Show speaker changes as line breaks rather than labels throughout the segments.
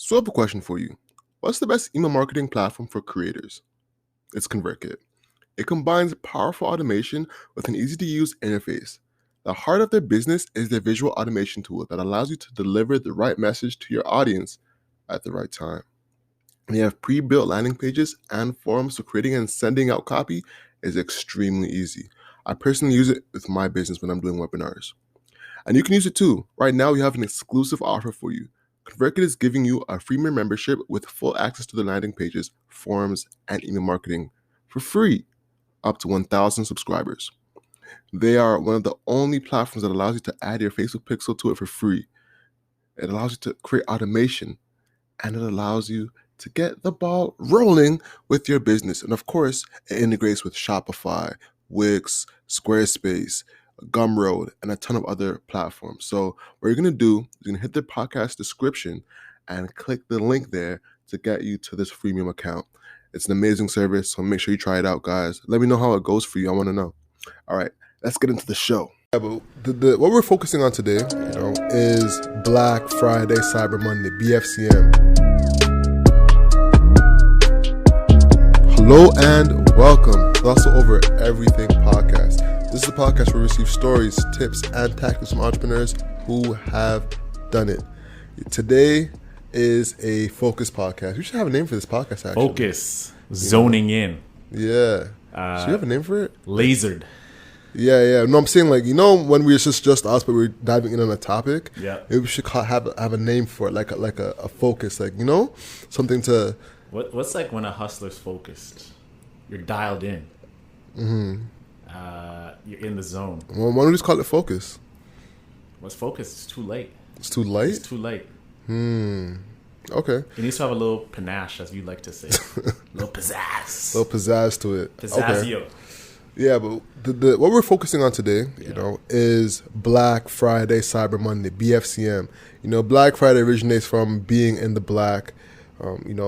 So I have a question for you. What's the best email marketing platform for creators? It's ConvertKit. It combines powerful automation with an easy to use interface. The heart of their business is their visual automation tool that allows you to deliver the right message to your audience at the right time. They have pre-built landing pages and forums, so creating and sending out copy is extremely easy. I personally use it with my business when I'm doing webinars. And you can use it too. Right now, we have an exclusive offer for you. ConvertKit is giving you a freemium membership with full access to the landing pages, forums, and email marketing for free, up to 1,000 subscribers. They are one of the only platforms that allows you to add your Facebook pixel to it for free. It allows you to create automation, and it allows you to get the ball rolling with your business. And of course, it integrates with Shopify, Wix, Squarespace, Gumroad, and a ton of other platforms. So what you're going to do is you're going to hit the podcast description and click the link there to get you to this freemium account. It's an amazing service, so make sure you try it out, guys. Let me know how it goes for you. I want to know. All right, let's get into the show. Yeah, but what we're focusing on today, is Black Friday, Cyber Monday, BFCM. Hello and welcome to Also Over Everything podcast. This is the podcast where we receive stories, tips, and tactics from entrepreneurs who have done it. Today is a focus podcast. We should have a name for this podcast, actually.
Focus. Zoning in.
Yeah. Should you have a name for it?
Lasered.
Yeah. No, I'm saying when we're just us, but we're diving in on a topic.
Yeah.
Maybe we should have a name for it, like a focus, something to.
What's like when a hustler's focused? You're dialed in.
Mm-hmm.
You're in the zone.
Well, why don't we just call it focus?
What's focused? It's too late.
It's too late?
It's too late.
Okay.
It needs to have a little panache, as you like to say. A little pizzazz.
A little pizzazz to it.
Pizzazzio.
Okay. Yeah, but what we're focusing on today, is Black Friday, Cyber Monday, BFCM. Black Friday originates from being in the black,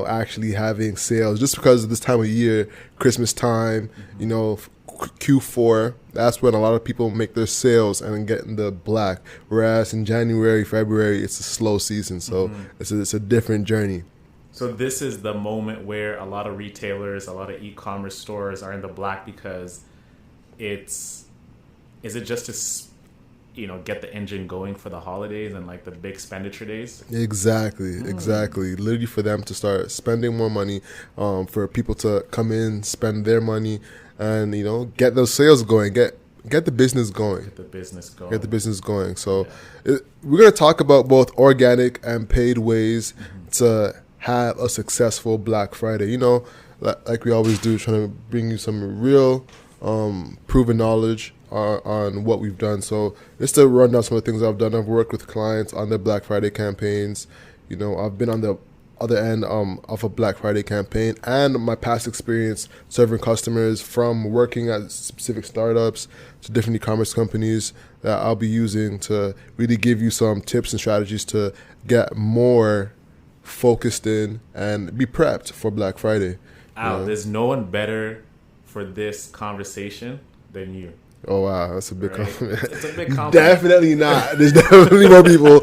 actually having sales. Just because of this time of year, Christmas time, Q4, that's when a lot of people make their sales and get in the black. Whereas in January, February, it's a slow season. So it's a different journey.
So this is the moment where a lot of retailers, a lot of e-commerce stores are in the black because is it just to get the engine going for the holidays and like the big expenditure days?
Exactly. Literally for them to start spending more money, for people to come in, spend their money, and get those sales going, get the business going. Get the business going. So we're gonna talk about both organic and paid ways to have a successful Black Friday. Like we always do, trying to bring you some real proven knowledge on what we've done. So just to run down some of the things I've done, I've worked with clients on their Black Friday campaigns. I've been on the other end of a Black Friday campaign, and my past experience serving customers from working at specific startups to different e-commerce companies that I'll be using to really give you some tips and strategies to get more focused in and be prepped for Black Friday.
There's no one better for this conversation than you.
Oh wow, that's a big compliment.
It's a big compliment.
Definitely not. There's definitely more people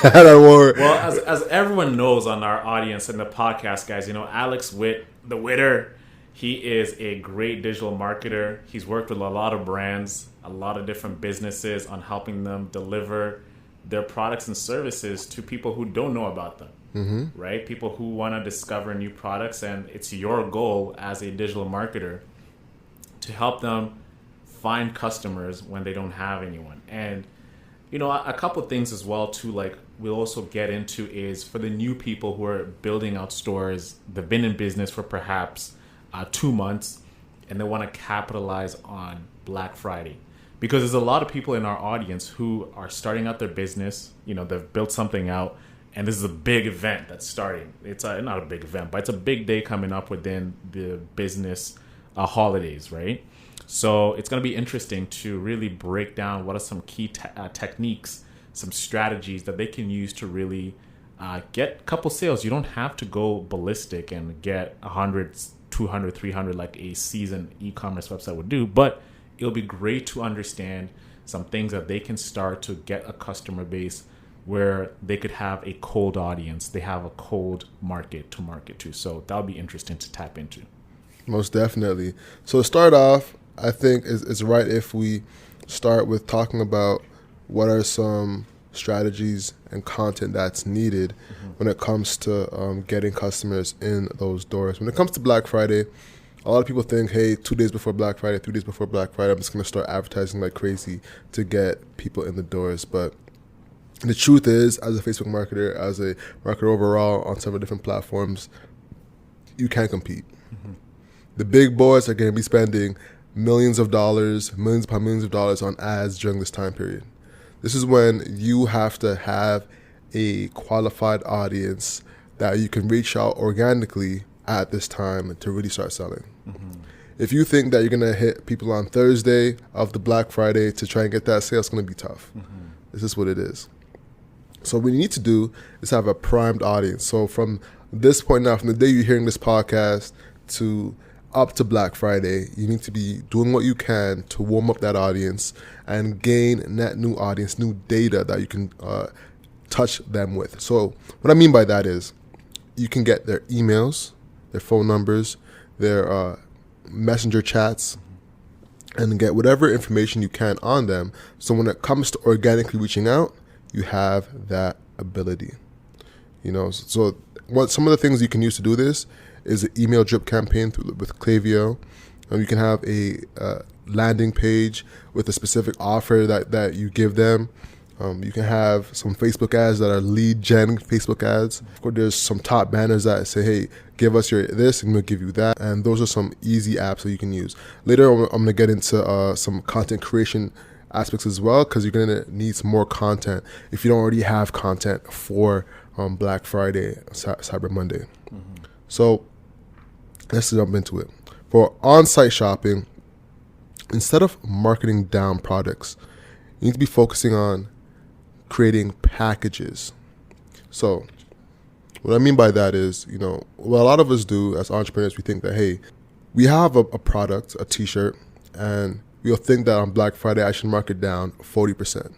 that are more.
Well, as everyone knows on our audience and the podcast, guys, Alex Witt, the Witter, he is a great digital marketer. He's worked with a lot of brands, a lot of different businesses on helping them deliver their products and services to people who don't know about them. Right? People who want to discover new products, and it's your goal as a digital marketer to help them find customers when they don't have anyone. And a couple of things as well too, like we'll also get into, is for the new people who are building out stores. They've been in business for perhaps 2 months and they want to capitalize on Black Friday, because there's a lot of people in our audience who are starting out their business. They've built something out, and this is a big event that's starting. It's not a big event, but it's a big day coming up within the business holidays, right? So it's going to be interesting to really break down what are some key techniques, some strategies that they can use to really get a couple sales. You don't have to go ballistic and get 100, 200, 300 like a seasoned e-commerce website would do, but it'll be great to understand some things that they can start to get a customer base where they could have a cold audience. They have a cold market to market to. So that would be interesting to tap into.
Most definitely. So to start off, I think it's right if we start with talking about what are some strategies and content that's needed when it comes to getting customers in those doors. When it comes to Black Friday, a lot of people think, hey, 2 days before Black Friday, 3 days before Black Friday, I'm just going to start advertising like crazy to get people in the doors. But the truth is, as a Facebook marketer, as a marketer overall on several different platforms, you can't compete. The big boys are going to be spending millions upon millions of dollars on ads during this time period. This is when you have to have a qualified audience that you can reach out organically at this time to really start selling. If you think that you're going to hit people on Thursday of the Black Friday to try and get that sale, it's going to be tough. This is what it is. So what you need to do is have a primed audience. So from this point now, from the day you're hearing this podcast to up to Black Friday, you need to be doing what you can to warm up that audience and gain net new audience, new data that you can touch them with. So what I mean by that is you can get their emails, their phone numbers, their messenger chats, and get whatever information you can on them. So when it comes to organically reaching out, you have that ability. So what some of the things you can use to do this is an email drip campaign with Klaviyo. You can have a landing page with a specific offer that you give them. You can have some Facebook ads that are lead gen Facebook ads. Of course, there's some top banners that say, hey, give us your this and we'll give you that. And those are some easy apps that you can use. Later, I'm going to get into some content creation aspects as well, because you're going to need some more content if you don't already have content for Black Friday, Cyber Monday. So let's jump into it. For on-site shopping, instead of marketing down products, you need to be focusing on creating packages. So what I mean by that is, what a lot of us do as entrepreneurs, we think that, hey, we have a product, a t-shirt, and we'll think that on Black Friday I should mark it down 40%.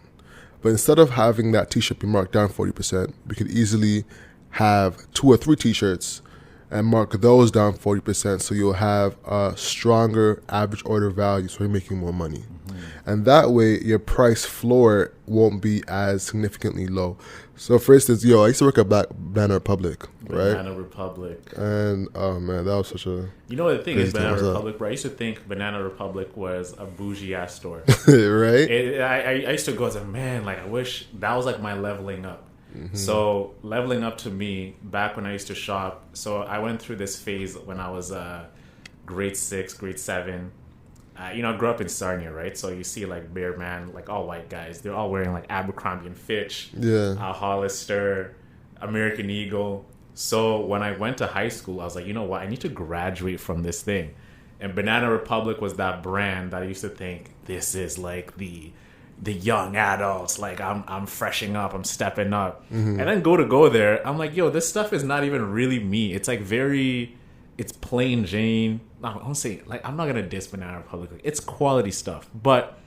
But instead of having that t-shirt be marked down 40%, we could easily have 2 or 3 t-shirts and mark those down 40%, so you'll have a stronger average order value, so you're making more money. And that way, your price floor won't be as significantly low. So, for instance, I used to work at Banana Republic, right?
Banana Republic.
And, oh, man, that was such a...
You know what the thing is, Banana Republic, bro? I used to think Banana Republic was a bougie-ass store.
Right?
I used to go as a man, I wish that was, my leveling up. So leveling up to me back when I used to shop. So I went through this phase when I was grade 6, grade 7. I grew up in Sarnia, right? So you see Bear Man, all white guys. They're all wearing Abercrombie and Fitch, Hollister, American Eagle. So when I went to high school, I was like, you know what? I need to graduate from this thing. And Banana Republic was that brand that I used to think this is the young adults, I'm freshening up, I'm stepping up. And then go there, I'm like, yo, this stuff is not even really me. It's it's plain Jane. No, I'm saying, I'm not gonna diss Banana Republic. It's quality stuff, but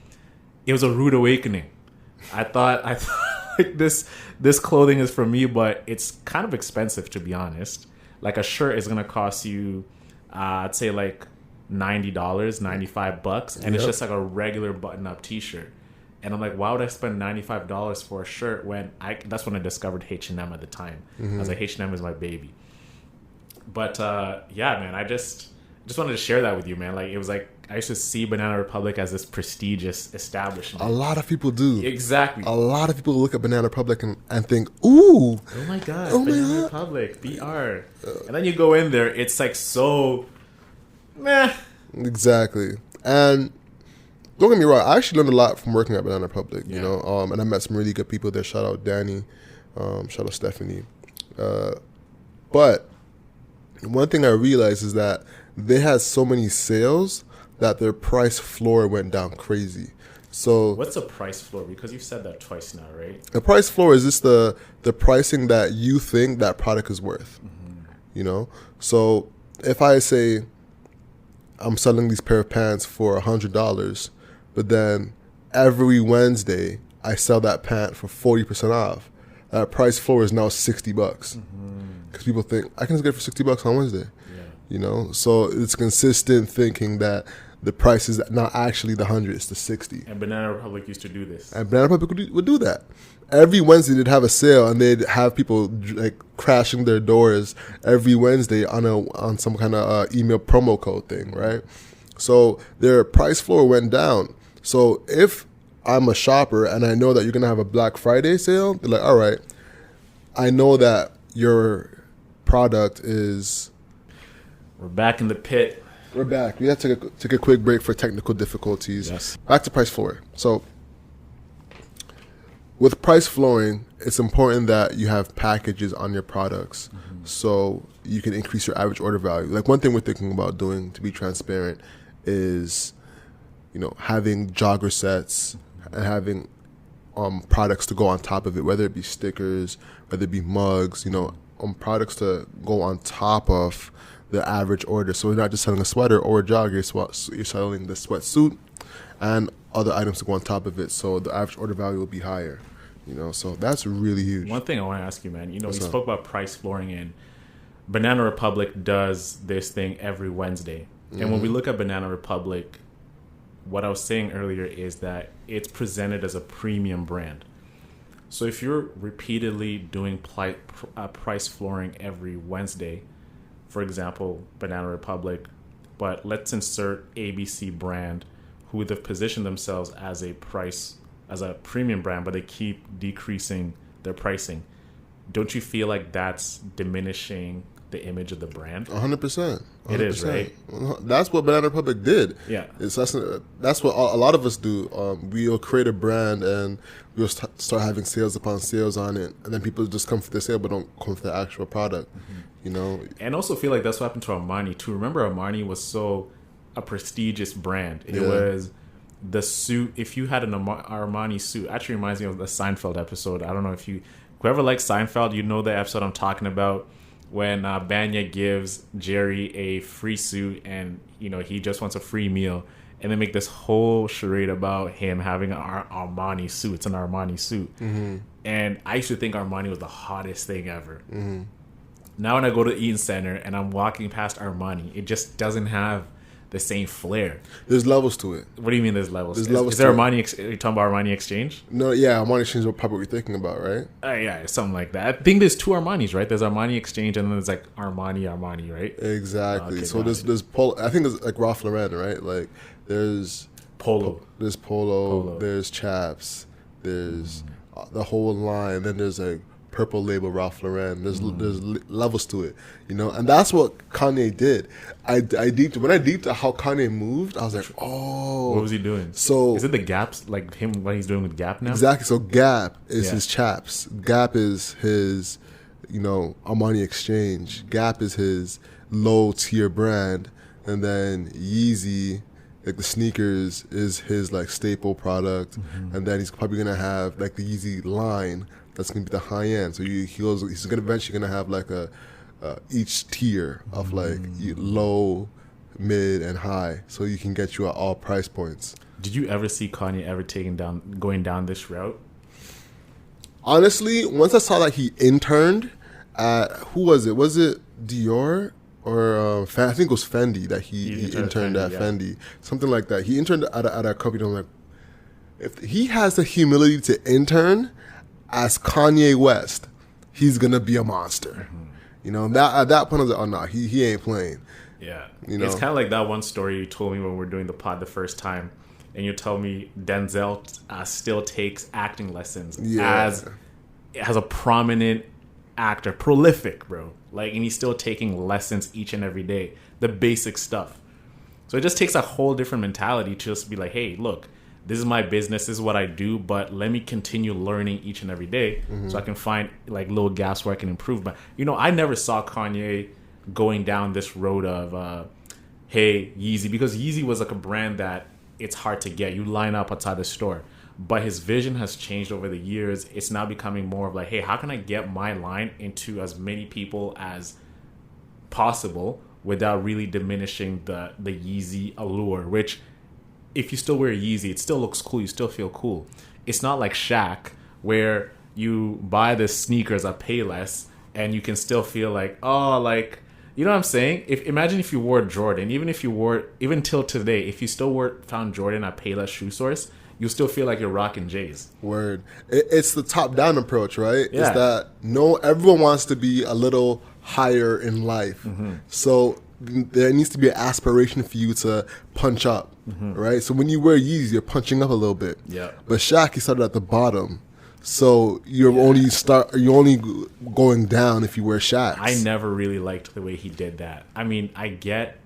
it was a rude awakening. I thought this clothing is for me, but it's kind of expensive, to be honest. A shirt is gonna cost you, I'd say $90, $95, and it's just a regular button-up T-shirt. And I'm like, why would I spend $95 for a shirt when that's when I discovered H&M at the time. I was like, H&M is my baby. But yeah, man, I just wanted to share that with you, man. It was I used to see Banana Republic as this prestigious establishment.
A lot of people do.
Exactly.
A lot of people look at Banana Republic and think, ooh.
Oh my God, Banana Republic, BR. And then you go in there, it's so meh.
Exactly. And don't get me wrong, I actually learned a lot from working at Banana Republic, and I met some really good people there. Shout out Danny, shout out Stephanie. But one thing I realized is that they had so many sales that their price floor went down crazy. So
what's a price floor? Because you've said that twice now, right?
The price floor is just the pricing that you think that product is worth. So if I say I'm selling these pair of pants for $100, but then every Wednesday I sell that pant for 40% off, price floor is now $60 because people think I can just get it for $60 on Wednesday.
Yeah.
You know, so it's consistent thinking that the price is not actually the 100, it's the 60.
And Banana Republic used to do this.
And Banana Republic would do that. Every Wednesday they'd have a sale, and they'd have people like crashing their doors every Wednesday on some kind of email promo code thing, right? So their price floor went down. So if I'm a shopper and I know that you're gonna have a Black Friday sale, they're like, all right, I know that your product is.
We're back in the pit.
We're back. We have to take a quick break for technical difficulties.
Yes.
Back to price floor. So with price flooring, it's important that you have packages on your products so you can increase your average order value. Like one thing we're thinking about doing to be transparent is, having jogger sets and having products to go on top of it, whether it be stickers, whether it be mugs, products to go on top of the average order. So you're not just selling a sweater or a jogger, you're selling the sweatsuit and other items to go on top of it, so the average order value will be higher. So that's really huge.
One thing I want to ask you, man, you spoke about price flooring, and Banana Republic does this thing every Wednesday. And when we look at Banana Republic, what I was saying earlier is that it's presented as a premium brand. So if you're repeatedly doing price flooring every Wednesday, for example, Banana Republic, but let's insert ABC brand, who have positioned themselves as a premium brand, but they keep decreasing their pricing. Don't you feel like that's diminishing the image of the brand?
100%.
It is, right?
That's what Banana Republic did.
Yeah.
That's what a lot of us do. We'll create a brand and we'll start having sales upon sales on it, and then people just come for the sale but don't come for the actual product.
And also feel like that's what happened to Armani too. Remember, Armani was so a prestigious brand. It was the suit. If you had an Armani suit, actually reminds me of the Seinfeld episode. I don't know if whoever likes Seinfeld, you know the episode I'm talking about, when Banya gives Jerry a free suit and he just wants a free meal, and they make this whole charade about him having an Armani suit. It's an Armani suit. And I used to think Armani was the hottest thing ever. Now when I go to Eaton Center and I'm walking past Armani, it just doesn't have the same flair.
There's levels to it.
What do you mean there's levels?
There's levels
is there
to
Armani? Are you talking about Armani Exchange?
No, yeah, Armani Exchange is probably what you're thinking about, right?
Yeah, something like that. I think there's two Armanis, right? There's Armani Exchange and then there's like Armani, right?
Exactly.
Okay,
So there's Polo. I think there's like Ralph Lauren, right? Like there's
Polo.
There's Polo. There's Chaps. There's the whole line. Then there's like Purple Label Ralph Lauren. There's levels to it, and that's what Kanye did. When I deeped how Kanye moved, I was like, oh,
what was he doing?
So
is it the Gaps, like him, what he's doing with Gap now?
Exactly. So Gap is his Chaps. Gap is his, Armani Exchange. Gap is his low tier brand, and then Yeezy, like the sneakers, is his like staple product, and then he's probably gonna have like the Yeezy line. That's gonna be the high end. So he's gonna eventually have like a each tier of like low, mid, and high. So you can get you at all price points.
Did you ever see Kanye ever going down this route?
Honestly, once I saw that he interned at, who was it? Was it Dior or I think it was Fendi that he interned at Fendi, something like that. He interned at a company. I'm like, if he has the humility to intern as Kanye West, he's gonna be a monster. That at that point I was like, oh no, he ain't playing.
Yeah, it's kind of like that one story you told me when we were doing the pod the first time, and you told me Denzel still takes acting lessons as a prominent actor, prolific, bro. Like, and he's still taking lessons each and every day, the basic stuff. So it just takes a whole different mentality to just be like, hey, look, this is my business, this is what I do, but let me continue learning each and every day so I can find like little gaps where I can improve. But I never saw Kanye going down this road of hey, Yeezy, because Yeezy was like a brand that it's hard to get. You line up outside the store. But his vision has changed over the years. It's now becoming more of like, hey, how can I get my line into as many people as possible without really diminishing the Yeezy allure, which if you still wear Yeezy, it still looks cool. You still feel cool. It's not like Shaq, where you buy the sneakers at Payless, and you can still feel like, oh, like, you know what I'm saying? Imagine if you wore Jordan, even till today, if you still found Jordan at Payless Shoe Source, you still feel like you're rocking J's.
Word. It's the top-down approach, right?
Yeah.
It's that everyone wants to be a little higher in life. So there needs to be an aspiration for you to punch up, right? So when you wear Yeezys, you're punching up a little bit.
Yeah.
But Shaq, he started at the bottom. So you're only going down if you wear Shaqs.
I never really liked the way he did that. I mean, I get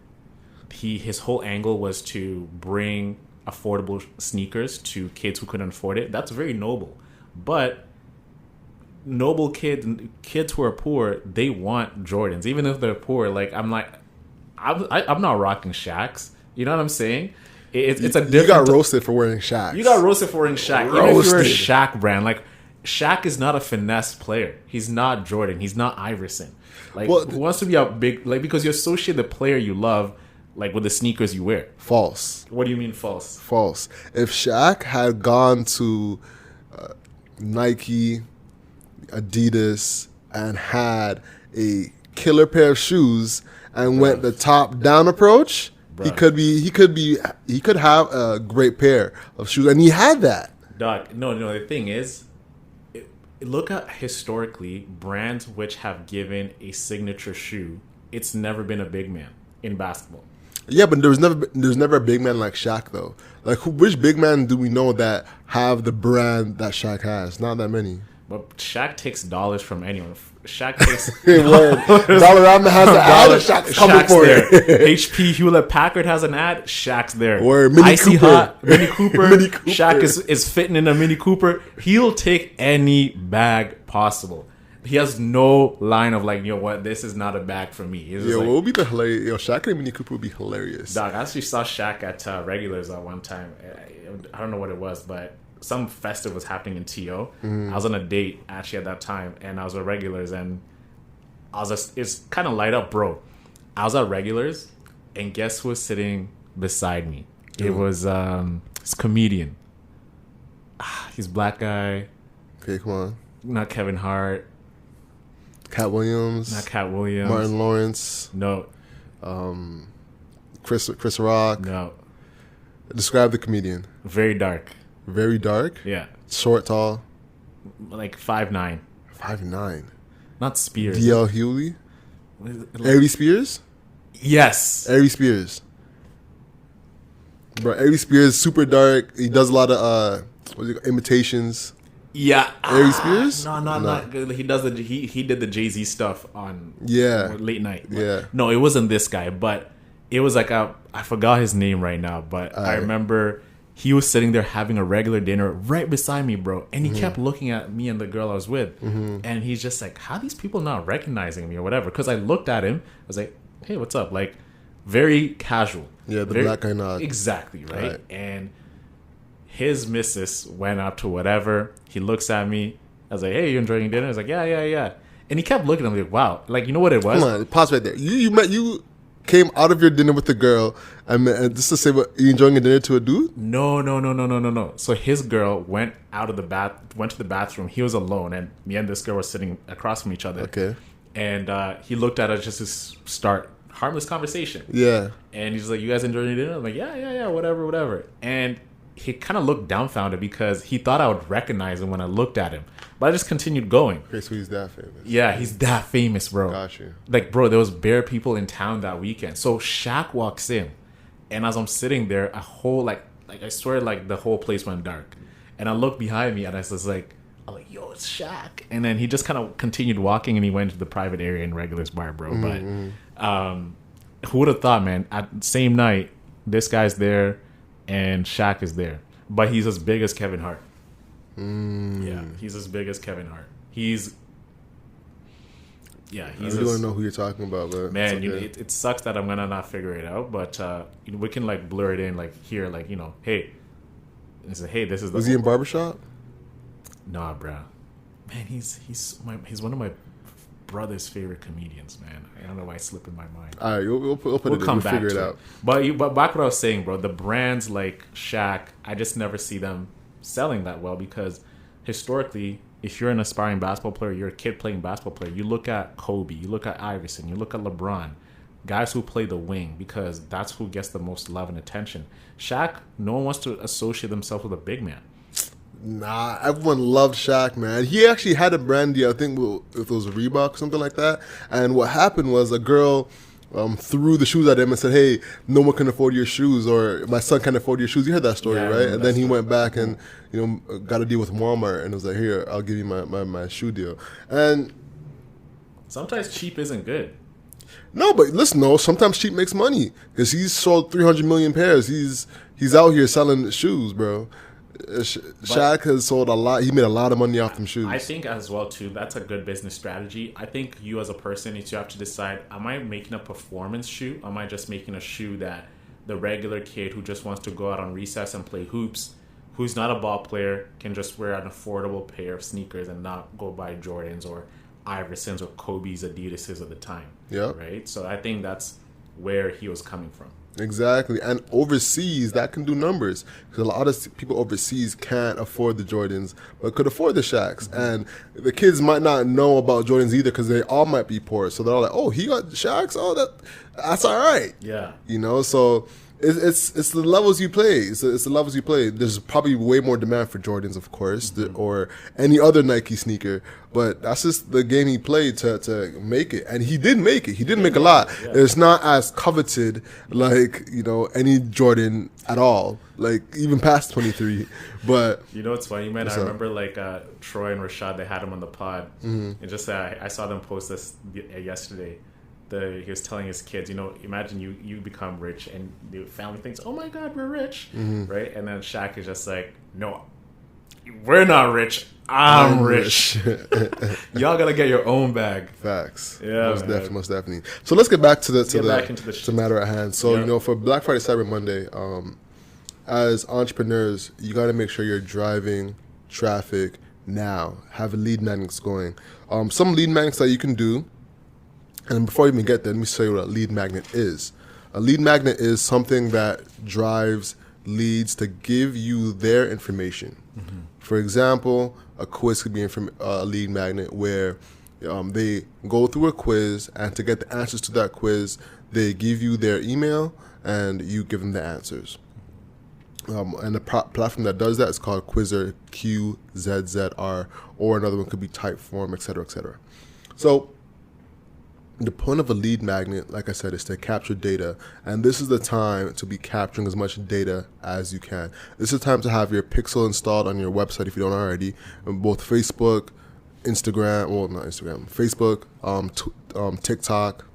his whole angle was to bring affordable sneakers to kids who couldn't afford it. That's very noble. But noble kids who are poor, they want Jordans. Even if they're poor, like I'm not rocking Shaqs. You know what I'm saying? It's a different.
You got roasted for wearing Shaqs.
You got roasted for wearing Shaq. Even if you're a Shaq brand, like Shaq is not a finesse player. He's not Jordan. He's not Iverson. Like, who wants to be a big, like, because you associate the player you love, like, with the sneakers you wear.
False.
What do you mean false?
False. If Shaq had gone to Nike, Adidas, and had a killer pair of shoes and went the top down approach, he could have a great pair of shoes, and he had that.
Dog, no. The thing is, look at historically brands which have given a signature shoe. It's never been a big man in basketball.
Yeah, but there's never a big man like Shaq though. Like which big man do we know that have the brand that Shaq has? Not that many.
But Shaq takes dollars from anyone. Shaq takes
Dollarama has an ad. Shaq's coming for
there.
it.
HP Hewlett Packard has an ad. Shaq's there.
Word. Mini
Icy
Cooper.
Hot, Mini Cooper.
Mini Cooper.
Shaq is fitting in a Mini Cooper. He'll take any bag possible. He has no line of like, you know what, this is not a bag for me.
Yeah, what would be the hilarious? Yo, Shaq and Mini Cooper would be hilarious.
Dog, I actually saw Shaq at Regulars at one time. I don't know what it was, but some festive was happening in TO. I was on a date actually at that time, and I was at Regulars, and it's kind of light up, bro. I was at Regulars, and guess who was sitting beside me? It was this comedian. He's black guy.
Okay, come on.
Not Kevin Hart.
Cat Williams.
Not Cat Williams.
Martin Lawrence.
No.
Chris Rock.
No.
Describe the comedian.
Very dark.
Very dark.
Yeah.
Short, tall.
Like 5'9".
5'9".
Not Spears.
D.L. Hewley. Ari Spears.
Yes.
Ari Spears. Bro, Ari Spears super dark. He does a lot of imitations.
Yeah.
Ari Spears?
No. He does he did the Jay-Z stuff on late night.
Yeah.
No, it wasn't this guy, but it was like I forgot his name right now, but I remember he was sitting there having a regular dinner right beside me, bro. And he kept looking at me and the girl I was with. And he's just like, how are these people not recognizing me or whatever? Because I looked at him. I was like, hey, what's up? Like, very casual.
Yeah, the black guy nod.
Exactly, right? And his missus went up to whatever. He looks at me. I was like, hey, you enjoying dinner? I was like, yeah. And he kept looking at me like, wow. Like, you know what it was?
Come on, pause right there. You came out of your dinner with the girl and just to say, what, you enjoying a dinner to a dude?
No. So his girl went to the bathroom. He was alone, and me and this girl were sitting across from each other.
Okay.
And he looked at us just to start harmless conversation.
Yeah.
And he's like, you guys enjoying your dinner? I'm like, yeah, whatever. And he kind of looked dumbfounded because he thought I would recognize him when I looked at him. But I just continued going.
Okay, so he's that famous.
Yeah, he's that famous, bro.
Got you.
Like, bro, there was bare people in town that weekend. So Shaq walks in, and as I'm sitting there, a whole like I swear, like the whole place went dark. And I looked behind me, and I was like, yo, it's Shaq. And then he just kind of continued walking, and he went to the private area in Regular's bar, bro. But who would have thought, man? At the same night, this guy's there, and Shaq is there, but he's as big as Kevin Hart. Yeah, he's as big as Kevin Hart. I really
want to know who you're talking about, but
man,
okay.
it sucks that I'm gonna not figure it out, but we can like blur it in, like here, like hey, and say, hey, this is.
Was he in barbershop?
Nah, bro. Man, he's one of my brother's favorite comedians, man. I don't know why it's slipping my mind.
All right, we'll figure it out.
But back what I was saying, bro, the brands like Shaq, I just never see them selling that well because historically if you're an aspiring basketball player, you're a kid playing basketball player, you look at Kobe, you look at Iverson, you look at LeBron, guys who play the wing because that's who gets the most love and attention. Shaq, no one wants to associate themselves with a big man.
Nah, everyone loved Shaq, man. He actually had a brand deal, I think if it was Reebok or something like that. And what happened was a girl threw the shoes at him and said, "Hey, no one can afford your shoes," or "My son can't afford your shoes." You heard that story,
Yeah, I
right?
remember
And
that
then he
story.
went back and got a deal with Walmart and was like, "Here, I'll give you my shoe deal." And
Sometimes cheap isn't good.
no, but listen, no. Sometimes cheap makes money because he's sold 300 million pairs. He's out here selling shoes, bro. Shaq has sold a lot. He made a lot of money off them shoes.
I think as well too, that's a good business strategy. I think you as a person need to have to decide, am I making a performance shoe? Am I just making a shoe that the regular kid who just wants to go out on recess and play hoops, who's not a ball player, can just wear an affordable pair of sneakers and not go buy Jordans or Iversons or Kobe's, Adidas's at the time.
Yeah.
Right? So I think that's where he was coming from.
Exactly. And overseas, that can do numbers. Because a lot of people overseas can't afford the Jordans, but could afford the Shaqs. And the kids might not know about Jordans either because they all might be poor. So they're all like, oh, he got Shaqs? Oh, that's all right.
Yeah.
So it's the levels you play. It's the levels you play. There's probably way more demand for Jordans, of course, or any other Nike sneaker. But that's just the game he played to make it, and he did make it. He did make a lot.
Yeah.
It's not as coveted like any Jordan at all, like even past 23. But
You know what's funny, man?
What's
I
up?
remember like Troy and Rashad, they had him on the pod, and just I saw them post this yesterday. He was telling his kids, imagine you become rich and the family thinks, oh my God, we're rich, right? And then Shaq is just like, no, we're not rich. I'm rich. Y'all gotta get your own bag.
Facts.
Yeah,
Most definitely. So let's get back to
get back into the
to matter at hand. So
Yeah.
for Black Friday, Cyber Monday, as entrepreneurs, you got to make sure you're driving traffic now. Have lead magnets going. Some lead magnets that you can do. And before you even get there, let me show you what a lead magnet is. A lead magnet is something that drives leads to give you their information. For example, a quiz could be a lead magnet where they go through a quiz, and to get the answers to that quiz, they give you their email, and you give them the answers. And the platform that does that is called Quizzer, QZZR, or another one could be Typeform, etc., etc. So the point of a lead magnet, like I said, is to capture data. And this is the time to be capturing as much data as you can. This is the time to have your pixel installed on your website if you don't already. On both Facebook, Instagram, well, not Instagram, Facebook, TikTok,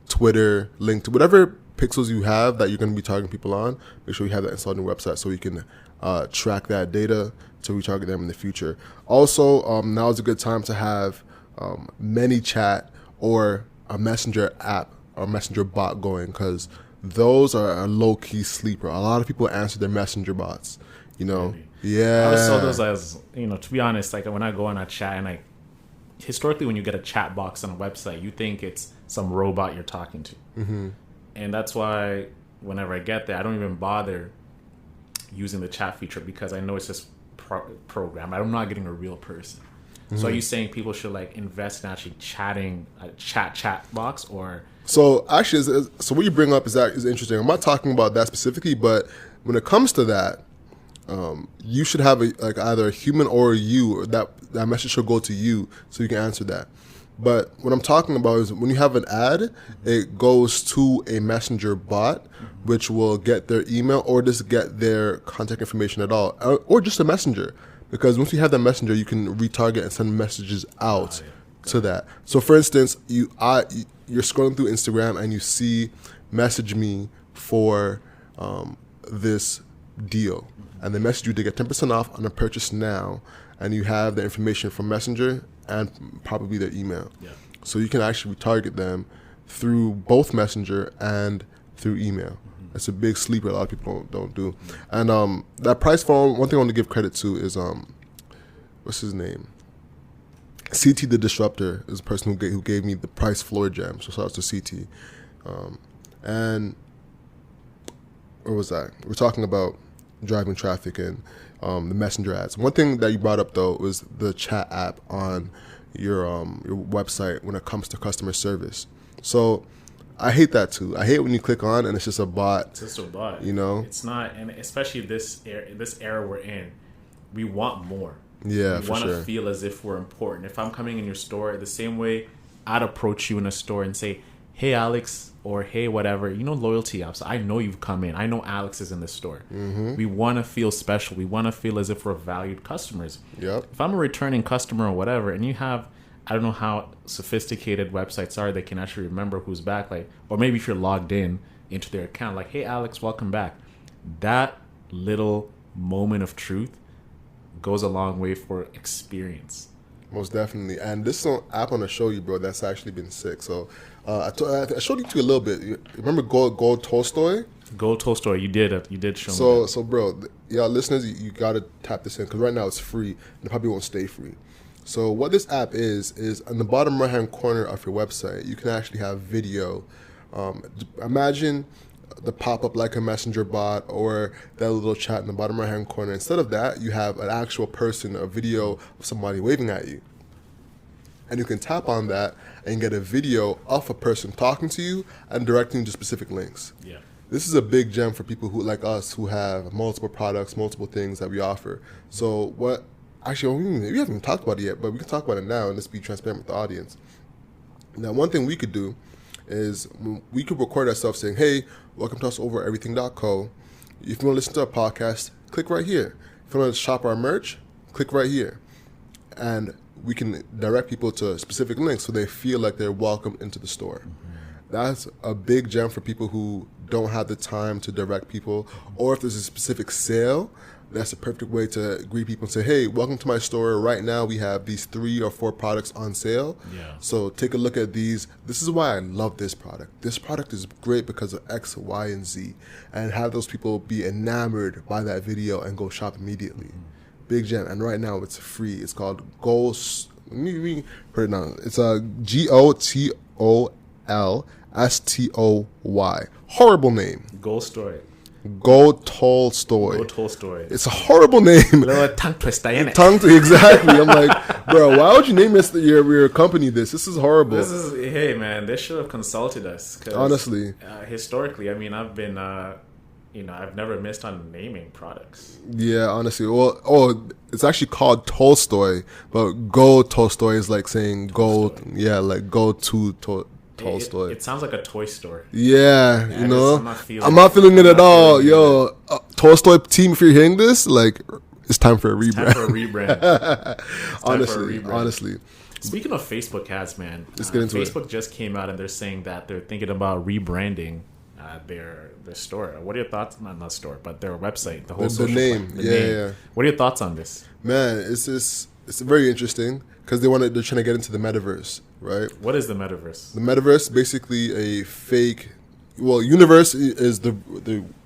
Twitter, LinkedIn, whatever pixels you have that you're going to be targeting people on, make sure you have that installed on your website so you can track that data to retarget them in the future. Also, now is a good time to have ManyChat or a messenger app or messenger bot going, because those are a low-key sleeper. A lot of people answer their messenger bots,
Really?
Yeah.
I always saw those as, to be honest, like when I go on a chat and historically when you get a chat box on a website, you think it's some robot you're talking to. And that's why whenever I get there, I don't even bother using the chat feature because I know it's just programmed. I'm not getting a real person. So are you saying people should invest in actually chatting a chat box or?
So actually, so what you bring up is interesting. I'm not talking about that specifically, but when it comes to that, you should have either a human or you, or that message should go to you so you can answer that. But what I'm talking about is when you have an ad, it goes to a messenger bot, which will get their email or just get their contact information at all, or just a messenger. Because once you have that messenger, you can retarget and send messages out to that. So, for instance, you're scrolling through Instagram and you see "message me for this deal," and they message you to get 10% off on a purchase now, and you have the information from Messenger and probably their email.
Yeah.
So you can actually retarget them through both Messenger and through email. It's a big sleeper a lot of people don't do. And that price phone, one thing I want to give credit to is, what's his name? CT the Disruptor is the person who gave me the price floor gem. So shout out to CT. And where was that? We're talking about driving traffic and the messenger ads. One thing that you brought up though was the chat app on your website when it comes to customer service. So I hate that too. I hate when you click on and it's just a bot.
It's just a bot.
You know,
it's not, and especially this era we're in, we want more.
Yeah,
we
for
want to
sure.
feel as if we're important. If I'm coming in your store, the same way I'd approach you in a store and say, "Hey, Alex," or "Hey, whatever." You know, loyalty apps. I know you've come in. I know Alex is in the store.
Mm-hmm.
We want to feel special. We want to feel as if we're valued customers.
Yep.
If I'm a returning customer or whatever, and you have, I don't know how sophisticated websites are, they can actually remember who's back. Like, or maybe if you're logged in into their account, like, "Hey, Alex, welcome back." That little moment of truth goes a long way for experience.
Most definitely. And this is an app I'm gonna show you, bro. That's actually been sick. So I showed you to a little bit. You remember Gold Tolstoy?
Gold Tolstoy, you did show me that.
So bro, y'all listeners, you gotta tap this in because right now it's free and it probably won't stay free. So what this app is on the bottom right hand corner of your website, you can actually have video. Imagine the pop-up like a messenger bot or that little chat in the bottom right hand corner. Instead of that, you have an actual person, a video of somebody waving at you. And you can tap on that and get a video of a person talking to you and directing you to specific links.
Yeah.
This is a big gem for people who like us who have multiple products, multiple things that we offer. So what actually we haven't even talked about it yet, but we can talk about it now and just be transparent with the audience. Now, one thing we could do is we could record ourselves saying, "Hey, welcome to us over at everything.co. If you want to listen to our podcast, click right here. If you want to shop our merch, click right here." And we can direct people to specific links so they feel like they're welcome into the store. That's a big gem for people who don't have the time to direct people, or if there's a specific sale, that's a perfect way to greet people and say, "Hey, welcome to my store. Right now we have these 3 or 4 products on sale.
Yeah.
So take a look at these. This is why I love this product. This product is great because of X, Y, and Z." And have those people be enamored by that video and go shop immediately. Big gem. And right now it's free. It's called Goals. Let me put it down. It's a GOTOLSTOY. Horrible name.
Gold Story.
Gold Tolstoy.
Gold Tolstoy.
It's a horrible name.
Little tongue twister, ain't it?
Exactly. I'm like, bro, why would you name your company this? This is horrible.
Hey man, they should have consulted us. 'Cause,
honestly,
historically, I mean, I've been, I've never missed on naming products.
yeah, honestly. Well, it's actually called Tolstoy, but Gold Tolstoy is like saying gold. Yeah, like go to Tolstoy.
It sounds like a toy store.
Yeah,
Yeah,
you know,
I'm not feeling
it
it.
at all. Yo, Tolstoy team, if you're hearing this, like, it's time for a rebrand.
Time for a rebrand.
Honestly.
Speaking of Facebook ads, man,
Let's get into it.
Facebook just came out and they're saying that they're thinking about rebranding their store. What are your thoughts? Not store, but their website, the whole
The
social
name,
plan, the
yeah,
name.
yeah.
What are your thoughts on this?
Man, it's very interesting because they're trying to get into the metaverse, right?
What is the metaverse?
The metaverse, basically a fake. Well, universe is the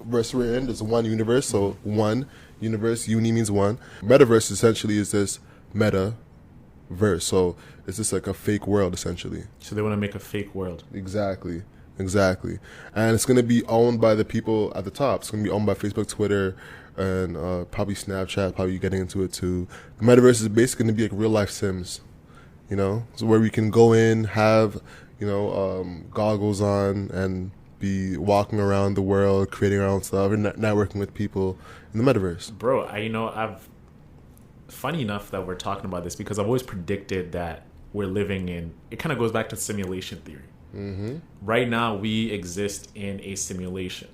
verse we're in. There's one universe, so one universe. Uni means one. Metaverse essentially is this meta verse, so it's just like a fake world essentially.
So they want to make a fake world.
Exactly. And it's going to be owned by the people at the top. It's going to be owned by Facebook, Twitter, and probably Snapchat, probably getting into it too. The metaverse is basically going to be like real life Sims, you know, so where we can go in, have, goggles on and be walking around the world, creating our own stuff and networking with people in the metaverse.
Bro, funny enough that we're talking about this because I've always predicted that we're living in, it kind of goes back to simulation theory.
Mm-hmm.
Right now, we exist in a simulation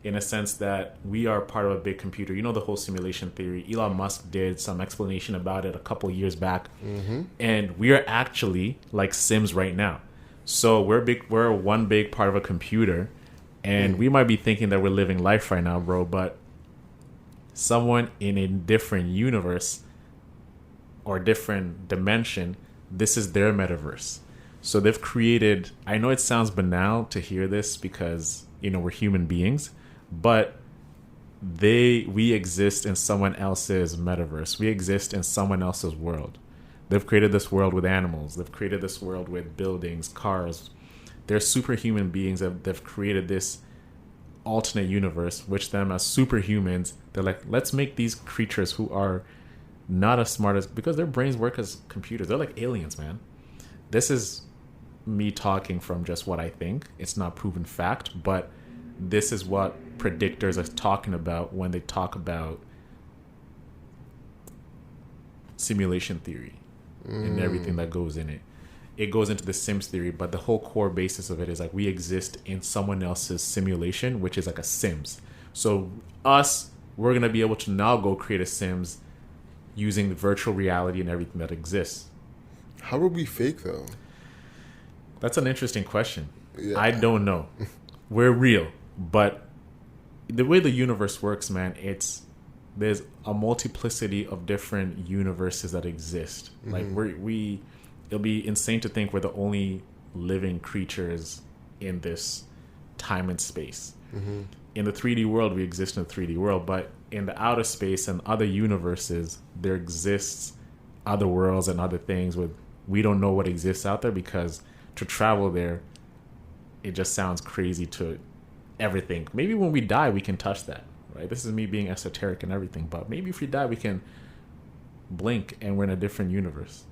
in a sense that we are part of a big computer. You know the whole simulation theory. Elon Musk did some explanation about it a couple years back.
Mm-hmm.
And we are actually like Sims right now. So we're one big part of a computer. And we might be thinking that we're living life right now, bro. But someone in a different universe or different dimension, this is their metaverse. So they've created, I know it sounds banal to hear this because, we're human beings, but we exist in someone else's metaverse. We exist in someone else's world. They've created this world with animals. They've created this world with buildings, cars. They're superhuman beings. They've created this alternate universe, which them as superhumans, they're like, let's make these creatures who are not as smart as, because their brains work as computers. They're like aliens, man. This is me talking from just what I think. It's not proven fact, but this is what predictors are talking about when they talk about simulation theory and everything that goes in it. It goes into the Sims theory, but the whole core basis of it is like we exist in someone else's simulation, which is like a Sims. So we're gonna be able to now go create a Sims using the virtual reality and everything that exists.
How are we fake though?
That's an interesting question.
Yeah.
I don't know. We're real, but the way the universe works, man, there's a multiplicity of different universes that exist. Like it'll be insane to think we're the only living creatures in this time and space. In the 3D world, we exist in the 3D world, but in the outer space and other universes, there exists other worlds and other things with we don't know what exists out there, because to travel there, it just sounds crazy to everything. Maybe when we die, we can touch that, right? This is me being esoteric and everything, but maybe if we die, we can blink and we're in a different universe.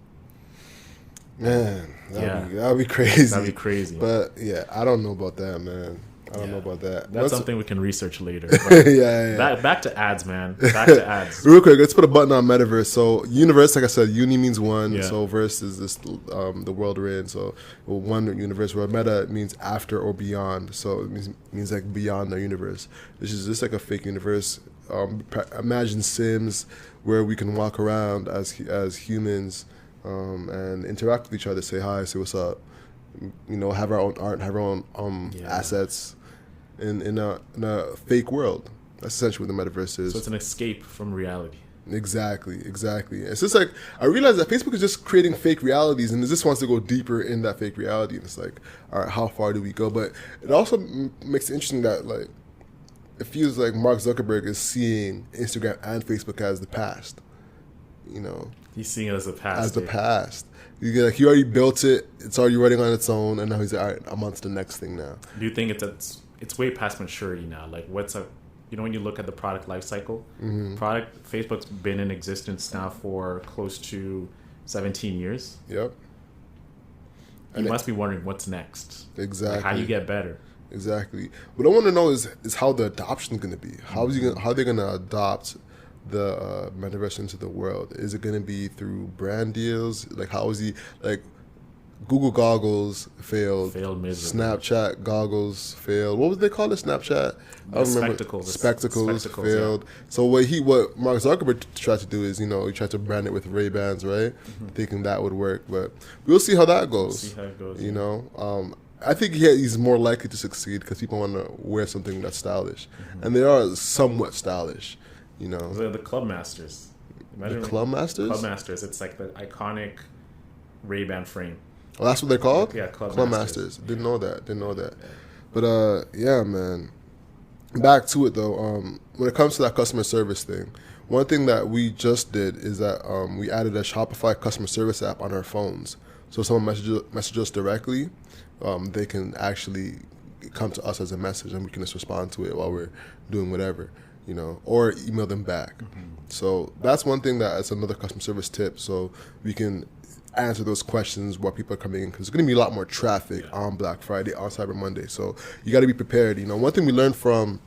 Man, that'd be crazy.
That'd be crazy.
But yeah, I don't know about that, man. I don't know about that.
That's something we can research later. Back to ads, man. Back to ads.
Real quick, let's put a button on metaverse. So universe, like I said, uni means one. Yeah. So verse is this the world we're in. So one universe, where meta means after or beyond. So it means like beyond the universe. This is just like a fake universe. Imagine Sims where we can walk around as humans and interact with each other, say hi, say what's up. You know, have our own art, have our own assets. In a fake world. That's essentially what the metaverse is.
So it's an escape from reality.
Exactly. It's just like, I realize that Facebook is just creating fake realities, and it just wants to go deeper in that fake reality. And it's like, all right, how far do we go? But it also makes it interesting that, like, it feels like Mark Zuckerberg is seeing Instagram and Facebook as the past. You know,
he's seeing it as the past.
As the past. He already built it. It's already running on its own, and now he's like, all right, I'm on to the next thing now.
Do you think it's way past maturity now? Like, when you look at the product life cycle, Facebook's been in existence now for close to 17 years.
Yep.
You must be wondering what's next.
Exactly.
Like, how do you get better?
Exactly. What I want to know is how the adoption is going to be. How are they going to adopt the metaverse into the world? Is it going to be through brand deals? Like, how is he, like, Google goggles failed miserably. Snapchat goggles failed. What was they called? Snapchat? I don't remember. Spectacles failed. Yeah. So what Mark Zuckerberg tried to do is, he tried to brand it with Ray-Bans, right? Thinking that would work, but we'll see how that goes. I think he's more likely to succeed because people want to wear something that's stylish, and they are somewhat stylish.
The Club Masters.
Imagine the Club Masters.
Club Masters. It's like the iconic Ray-Ban frame.
Oh, that's what they're called?
Yeah, Club
Masters. Didn't know that. Yeah. But yeah, man. Back to it though. When it comes to that customer service thing, one thing that we just did is that we added a Shopify customer service app on our phones. So if someone messages us directly, they can actually come to us as a message, and we can just respond to it while we're doing whatever, or email them back. So that's one thing that's another customer service tip. So we can answer those questions while people are coming in, because there's going to be a lot more traffic on Black Friday, on Cyber Monday. So you got to be prepared. One thing we learned from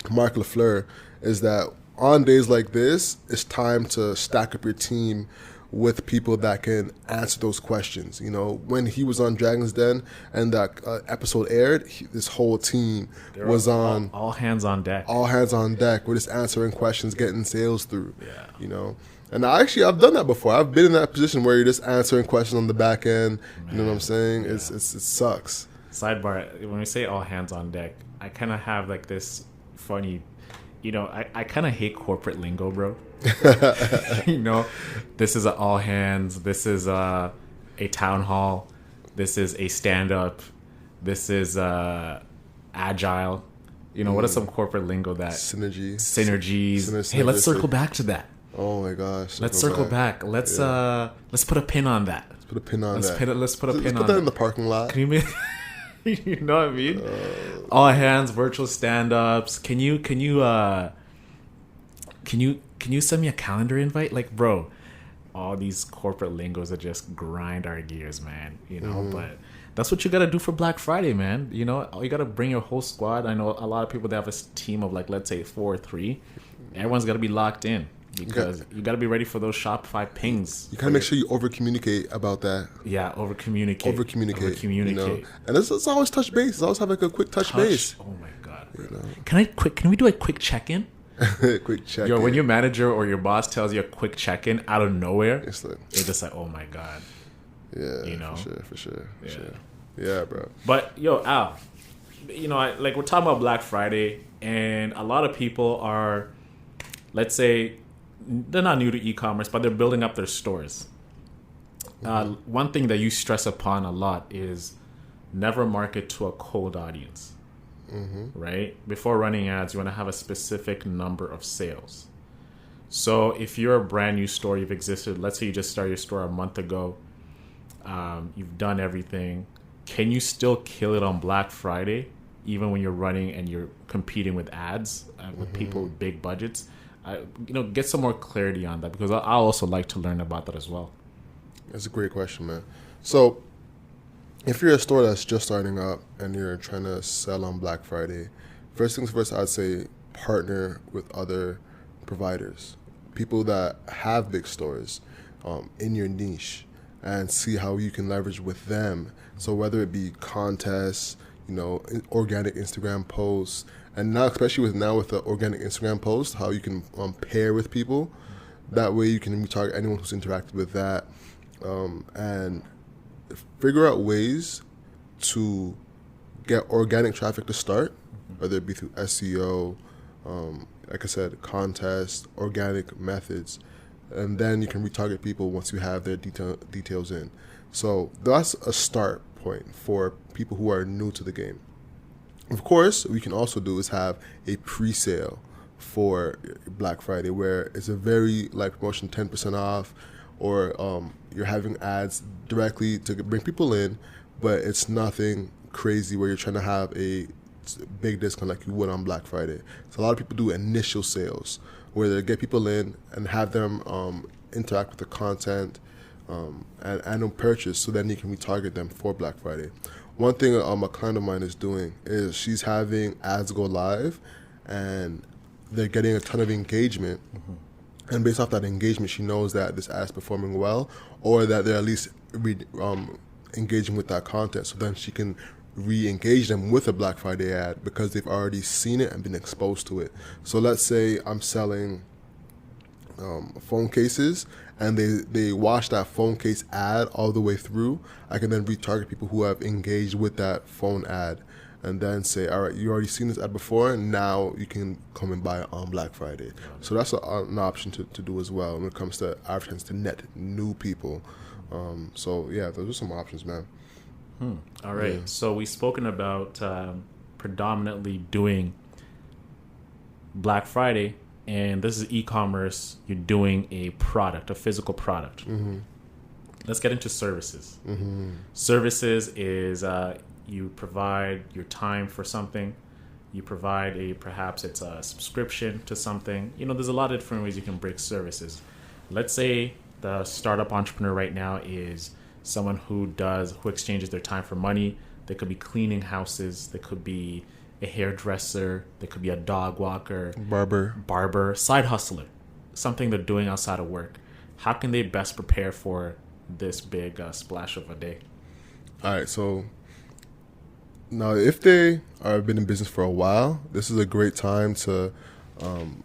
Mark Lafleur is that on days like this, it's time to stack up your team with people that can answer those questions. When he was on Dragon's Den and that episode aired, this whole team was on
all hands on deck.
All hands on deck. We're just answering questions, getting sales through. And I've done that before. I've been in that position where you're just answering questions on the back end. You know what I'm saying? Yeah. It sucks.
Sidebar: when we say all hands on deck, I kind of have like this funny. I kind of hate corporate lingo, bro. This is an all hands. This is a town hall. This is a stand up. This is agile. What is some corporate lingo that synergies? Hey, let's circle back to that.
Oh my gosh!
Let's circle back. Let's put a pin on that.
Let's put a pin on that.
Let's put a pin on
that in the parking lot.
Can you You know what I mean? All hands, virtual stand-ups. Can you send me a calendar invite? Like, bro, all these corporate lingos that just grind our gears, man. But that's what you gotta do for Black Friday, man. You gotta bring your whole squad. I know a lot of people that have a team of, like, let's say 4 or 3. Everyone's gotta be locked in because you gotta be ready for those Shopify pings.
You gotta make sure you over communicate about that.
Yeah, over communicate.
And it's always touch base. It's always have like a quick touch base.
Oh my god. Can we do a quick check-in?
Quick check.
Yo, when your manager or your boss tells you a quick check-in out of nowhere,
it's
just like, oh my god.
Yeah, for sure. Yeah, bro.
But yo, Al, like, we're talking about Black Friday, and a lot of people are, let's say, they're not new to e-commerce, but they're building up their stores. One thing that you stress upon a lot is never market to a cold audience. Right? Before running ads, you want to have a specific number of sales. So if you're a brand new store, you've existed, let's say you just started your store a month ago, you've done everything, can you still kill it on Black Friday, even when you're running and you're competing with ads, with people with big budgets? Get some more clarity on that, because I also like to learn about that as well.
That's a great question, man. So if you're a store that's just starting up and you're trying to sell on Black Friday, first things first, I'd say partner with other providers, people that have big stores in your niche, and see how you can leverage with them. So whether it be contests, organic Instagram posts, and now especially with the organic Instagram post, how you can pair with people. That way you can target anyone who's interacted with that, and figure out ways to get organic traffic to start, whether it be through SEO, like I said, contests, organic methods, and then you can retarget people once you have their details in. So that's a start point for people who are new to the game. Of course, what we can also do is have a pre-sale for Black Friday, where it's a very light promotion, 10% off, or you're having ads directly to bring people in, but it's nothing crazy where you're trying to have a big discount like you would on Black Friday. So a lot of people do initial sales where they get people in and have them interact with the content and purchase, so then you can retarget them for Black Friday. One thing a client of mine is doing is she's having ads go live, and they're getting a ton of engagement. And based off that engagement, she knows that this ad is performing well, or that they're at least engaging with that content. So then she can re-engage them with a Black Friday ad because they've already seen it and been exposed to it. So let's say I'm selling phone cases, and they watch that phone case ad all the way through. I can then retarget people who have engaged with that phone ad, and then say, all right, you already seen this ad before, now you can come and buy it on Black Friday. So that's an option to do as well when it comes to advertising to net new people. So yeah, those are some options, man.
All right. Yeah. So we've spoken about predominantly doing Black Friday, and this is e-commerce. You're doing a product, a physical product. Let's get into services. Services is you provide your time for something. You provide perhaps it's a subscription to something. There's a lot of different ways you can break services. Let's say the startup entrepreneur right now is someone who exchanges their time for money. They could be cleaning houses. They could be a hairdresser. They could be a dog walker. Barber. Side hustler. Something they're doing outside of work. How can they best prepare for this big splash of a day?
All right, so now if they have been in business for a while, this is a great time to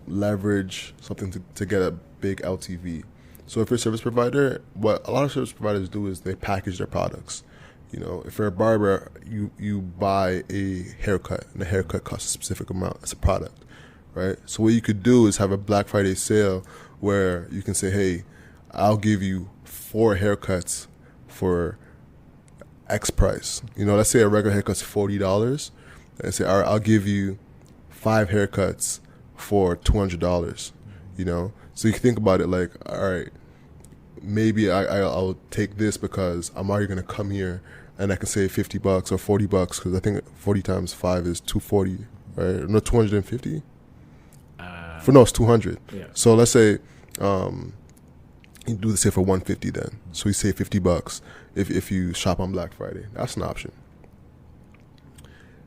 leverage something to get a big LTV. So if you're a service provider, what a lot of service providers do is they package their products. If you're a barber, you buy a haircut, and the haircut costs a specific amount. It's a product, right? So what you could do is have a Black Friday sale where you can say, hey, I'll give you 4 haircuts for X price. Let's say a regular haircut's $40. And say, all right, I'll give you 5 haircuts for $200. So you can think about it like, all right, maybe I'll take this because I'm already going to come here and I can save $50 or $40 because I think 40 times 5 is 240, right? No, 250. No, it's 200.
Yeah.
So let's say you do the sale for 150 then. So you save $50 if you shop on Black Friday. That's an option.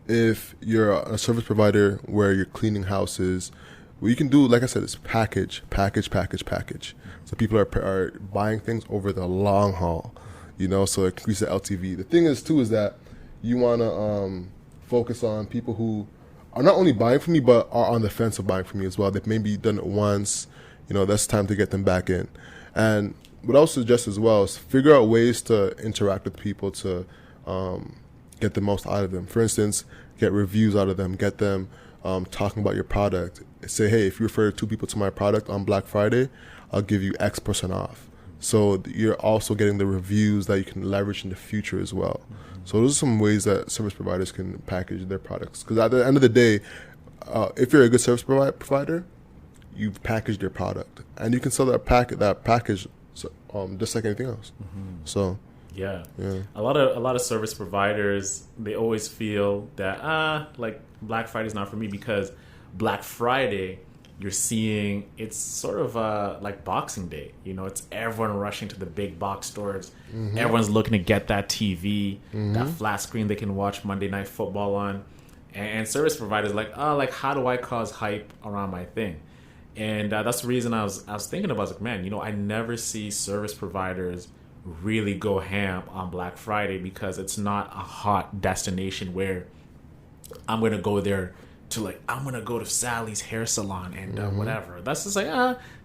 If you're a service provider where you're cleaning houses, what you can do, like I said, is package. So people are buying things over the long haul, so increase the LTV. The thing is, too, is that you want to focus on people who are not only buying from you, but are on the fence of buying from you as well. They've maybe done it once, that's time to get them back in. And what I would suggest as well is figure out ways to interact with people to get the most out of them. For instance, get reviews out of them, get them talking about your product. Say, hey, if you refer 2 people to my product on Black Friday, I'll give you X% off. So you're also getting the reviews that you can leverage in the future as well. So those are some ways that service providers can package their products. Because at the end of the day, if you're a good service provider, you've packaged your product, and you can sell that package just like anything else. So
yeah, a lot of service providers, they always feel that like Black Friday is not for me, because Black Friday, you're seeing it's sort of like Boxing Day. It's everyone rushing to the big box stores. Everyone's looking to get that TV, that flat screen they can watch Monday Night Football on. And service providers like how do I cause hype around my thing? And that's the reason I was thinking about, like, man, I never see service providers really go ham on Black Friday, because it's not a hot destination where I'm going to go there to, I'm going to go to Sally's hair salon and whatever. That's just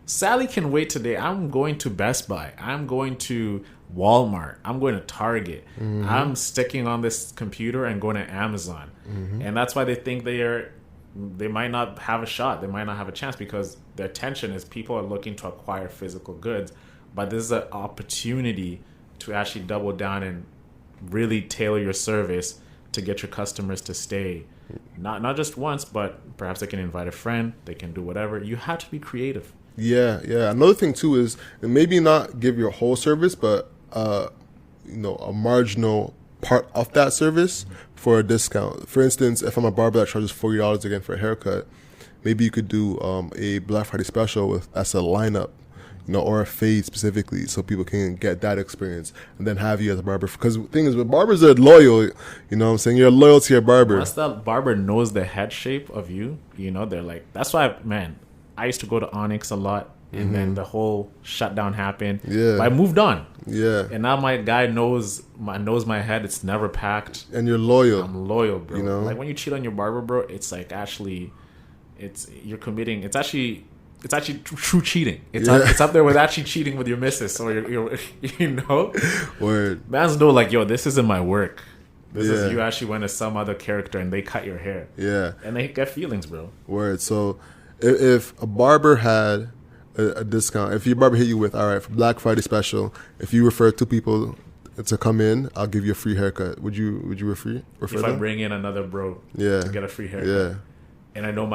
Sally can wait today. I'm going to Best Buy. I'm going to Walmart. I'm going to Target. I'm sticking on this computer and going to Amazon. And that's why they think they might not have a shot. They might not have a chance, because their attention is people are looking to acquire physical goods. But this is an opportunity to actually double down and really tailor your service to get your customers to stay. Not just once, but perhaps they can invite a friend. They can do whatever. You have to be creative.
Yeah. Another thing too is maybe not give your whole service, but a marginal part of that service for a discount. For instance, if I'm a barber that charges $40 again for a haircut, maybe you could do a Black Friday special as a lineup, or a fade specifically, so people can get that experience and then have you as a barber. Because the thing is, with barbers are loyal, what I'm saying? You're loyal to your barber.
Once that barber knows the head shape of you, they're like, that's why, man, I used to go to Onyx a lot, and then the whole shutdown happened.
Yeah.
But I moved on.
Yeah.
And now my guy knows my head. It's never packed.
And you're loyal.
I'm loyal, bro. Like, when you cheat on your barber, bro, it's like you're committing. It's actually true cheating. It's up there with actually cheating with your missus, or your
Word.
Mans know, like, yo, this isn't my work. This is you actually went to some other character and they cut your hair.
Yeah.
And they get feelings, bro.
Word. So if a barber had a discount, if your barber hit you with, all right, for Black Friday special, if you refer 2 people to come in, I'll give you a free haircut. Would you refer
if
them?
I bring in another bro to get a free haircut?
Yeah.
And I know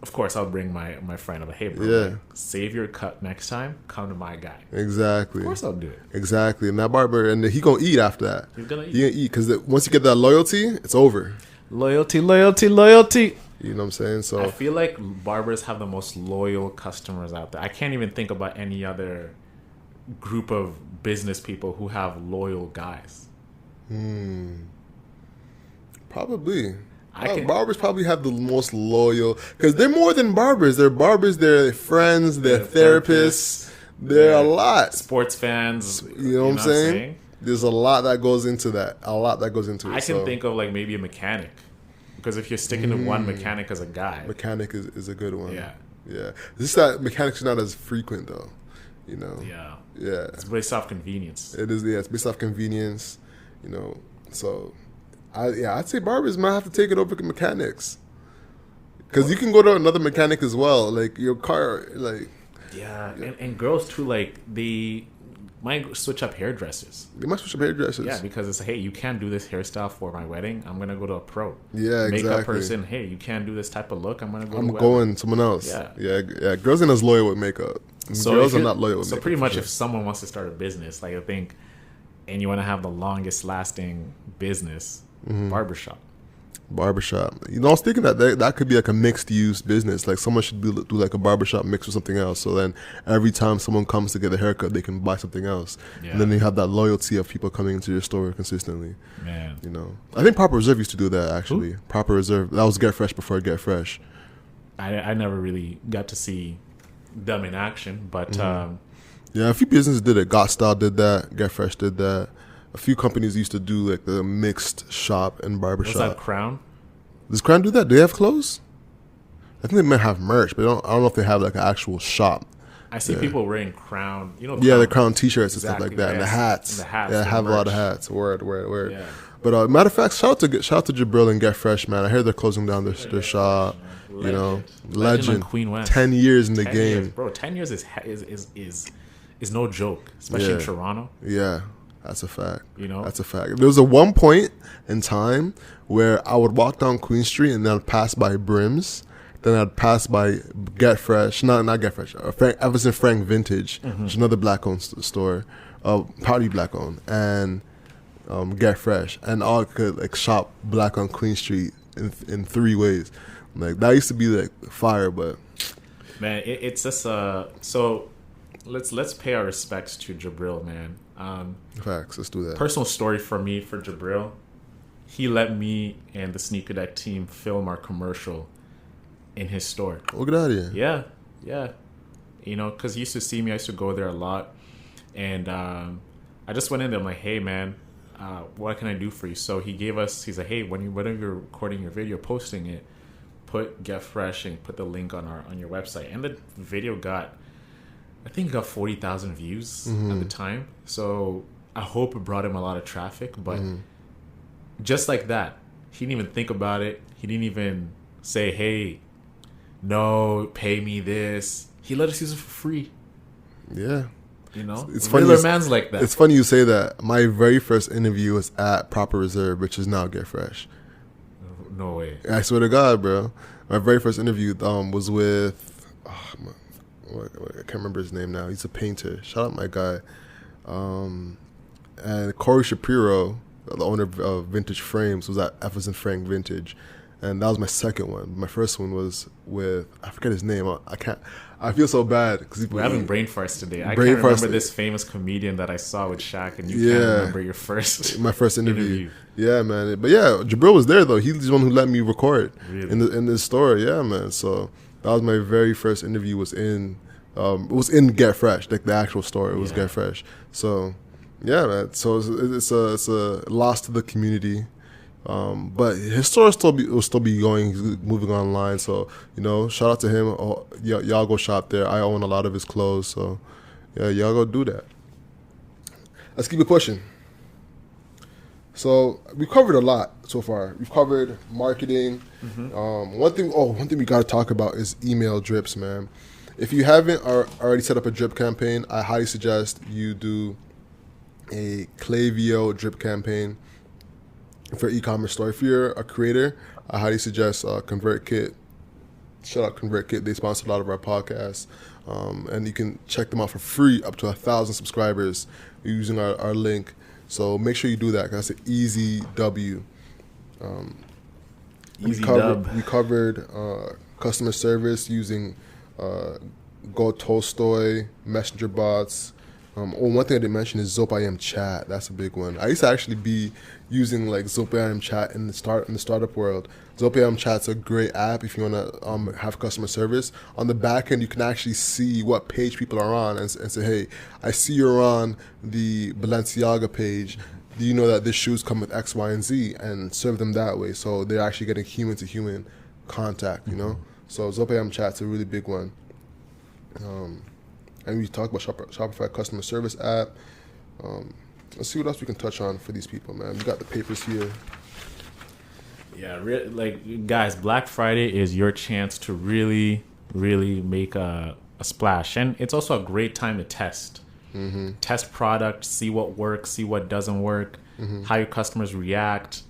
of course, I'll bring my friend. I'm like, hey, bro,
Yeah.
save your cut next time. Come to my guy.
Exactly.
Of course I'll do it.
Exactly. And that barber, and he going to eat after that.
He's going to eat.
He going to eat, because once you get that loyalty, it's over.
Loyalty.
You know what I'm saying? So
I feel like barbers have the most loyal customers out there. I can't even think about any other group of business people who have loyal guys.
Probably. Barbers probably have the most loyal, because they're more than barbers. They're barbers, they're friends, they're therapists, they're a lot.
Sports fans.
You know what I'm saying? There's a lot that goes into that. I
can think of, like, maybe a mechanic. Because if you're sticking to one mechanic as a guy.
Mechanic is a good one.
Yeah.
This is that mechanics are not as frequent, though.
Yeah.
Yeah.
It's based off convenience.
It is, it's based off convenience, so... I'd say barbers might have to take it over mechanics, because you can go to another mechanic as well. Like, your car, like...
Yeah, and girls, too, like, they might switch up hairdressers.
Yeah,
because it's, hey, you can't do this hairstyle for my wedding. I'm going to go to a pro.
Yeah, exactly.
Makeup person, hey, you can't do this type of look. I'm
going someone else. Yeah. Girls ain't as loyal with makeup.
So
girls are not loyal with makeup.
So pretty much, if someone wants to start a business, like, I think and you want to have the longest lasting business, barbershop.
Barbershop. You know, I was thinking that could be like a mixed use business. Like someone should do like a barbershop mix with something else. So then every time someone comes to get a haircut, they can buy something else.
Yeah.
And then you have that loyalty of people coming into your store consistently.
Man.
You know, I think Proper Reserve used to do that actually.
Who?
Proper Reserve. That was Get Fresh before Get Fresh.
I never really got to see them in action, but
Yeah, a few businesses did it. Got Style did that. Get Fresh did that. A few companies used to do like the mixed shop and barbershop.
was that Crown?
Does Crown do that? Do they have clothes? I think they might have merch, but I don't know if they have like an actual shop.
I see people wearing Crown. You know,
Yeah, the Crown T-shirts and stuff
Exactly,
like that, and the
yes.
hats.
And the hats,
Yeah, I
the
have a lot of
merch.
hats. Word.
Yeah.
But matter of fact, shout out to Jabril and Get Fresh, man. I heard they're closing down their shop. You know,
Legend on Queen West.
10 years in the
10
game.
years, bro. 10 years is no joke, especially in
Yeah.
Toronto.
Yeah, that's a fact.
You know?
That's a fact. There was a one point in time where I would walk down Queen Street and then I'd pass by Brims. Then I'd pass by Get Fresh. Not Get Fresh. Everson Frank Vintage, which is another black-owned store. Probably black-owned. And Get Fresh. And all could like shop black on Queen Street in 3 ways. Like that used to be like fire, but
Man, it's just so let's pay our respects to Jabril, man.
facts. Let's do that.
Personal story for me for Jabril. He let me and the Sneaker Deck team film our commercial in his store.
Look at that here.
Yeah. You know, because he used to see me. I used to go there a lot. And I just went in there. I'm like, hey, man, what can I do for you? So he's like, hey, whenever you're recording your video, posting it, put Get Fresh and put the link on your website. And the video got 40,000 views at the time. So I hope it brought him a lot of traffic. But just like that, he didn't even think about it. He didn't even say, hey, no, pay me this. He let us use it for free.
Yeah.
You know,
It's funny.
regular man's like that.
It's funny you say that. My very first interview was at Proper Reserve, which is now Get Fresh.
No way.
I swear to God, bro. My very first interview was with I can't remember his name now. He's a painter. Shout out my guy. And Corey Shapiro, the owner of Vintage Frames, was at Everson Frank Vintage. And that was my second one. My first one was with, I forget his name. I feel so bad because
We're having brain farts today. I
Brain
can't remember
farts.
this famous comedian that I saw with Shaq, and you
Yeah.
can't remember your first.
my first interview. Yeah, man. But yeah, Jabril was there though. He's the one who let me record
Really?
in the store. Yeah, man. So that was my very first interview. Was in Get Fresh, like the actual store. It was
Yeah.
Get Fresh. So yeah, man. So it's a loss to the community. But his store will still be going. He's moving online. So shout out to him. Y'all go shop there. I own a lot of his clothes. So yeah, y'all go do that. Let's keep it pushing. So we covered a lot so far. We've covered marketing. One thing we got to talk about is email drips, man. If you haven't already set up a drip campaign, I highly suggest you do a Klaviyo drip campaign for e-commerce store. If you're a creator, I highly suggest ConvertKit. Shout out ConvertKit. They sponsor a lot of our podcasts. And you can check them out for free up to 1,000 subscribers using our link. So make sure you do that, 'cause that's an easy W.
Easy dub.
We covered customer service using Go Tolstoy, Messenger bots. One thing I didn't mention is ZopaIM Chat. That's a big one. I used to actually be using like ZopaIM Chat in the startup world. ZopaIM Chat's a great app if you want to have customer service. On the back end, you can actually see what page people are on and say, hey, I see you're on the Balenciaga page. Do you know that this shoes come with X, Y, and Z? And serve them that way. So they're actually getting human-to-human contact, you know? So ZopaIM Chat's a really big one. And we talked about Shopify customer service app. Let's see what else we can touch on for these people, man. We got the papers here.
Yeah, guys, Black Friday is your chance to really, really make a splash. And it's also a great time to test. Test product, see what works, see what doesn't work, how your customers react.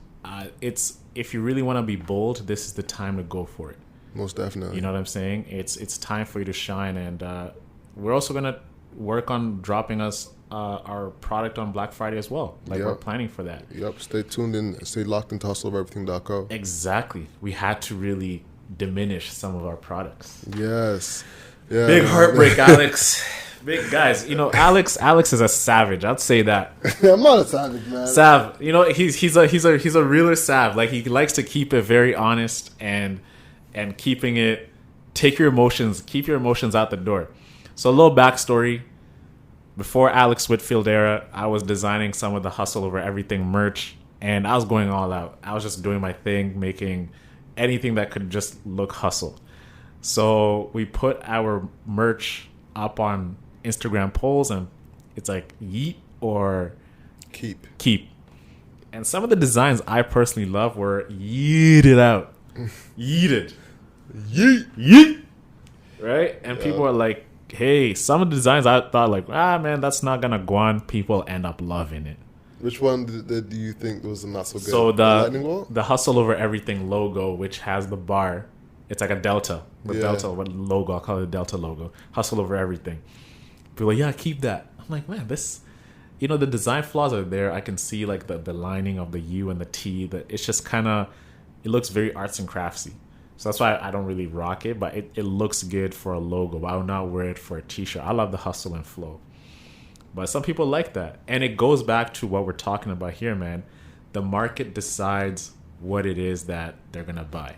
If you really want to be bold, this is the time to go for it.
Most definitely.
You know what I'm saying? It's time for you to shine. And we're also going to work on dropping us our product on Black Friday as well. Like we're
Yep.
planning for that.
Yep. Stay tuned and stay locked into hustleovereverything.co.
Exactly. We had to really diminish some of our products.
Yes. Yeah.
Big
man.
heartbreak, Alex. Big guys. You know, Alex is a savage. I'd say that.
I'm not a savage, man.
Sav, you know, he's a realer Sav. Like he likes to keep it very honest and keeping it. Keep your emotions out the door. So a little backstory. Before Alex Whitfield era, I was designing some of the Hustle Over Everything merch, and I was going all out. I was just doing my thing, making anything that could just look hustle. So we put our merch up on Instagram polls, and it's like yeet or keep. And some of the designs I personally love were yeeted out. Yeeted. Yeet. Right? And people are like, hey, some of the designs I thought like, man, that's not gonna go on. People end up loving it.
Which one do you think was not so good?
So
Lightning Bolt?
the Hustle Over Everything logo, which has the bar, it's like a delta. The delta logo, I'll call it the delta logo. Hustle Over Everything. People are like, yeah, keep that. I'm like, man, this, you know, the design flaws are there. I can see like the lining of the U and the T. That it's just kind of, it looks very arts and craftsy. So that's why I don't really rock it, but it looks good for a logo. But I would not wear it for a t-shirt. I love the hustle and flow. But some people like that. And it goes back to what we're talking about here, man. The market decides what it is that they're going to buy.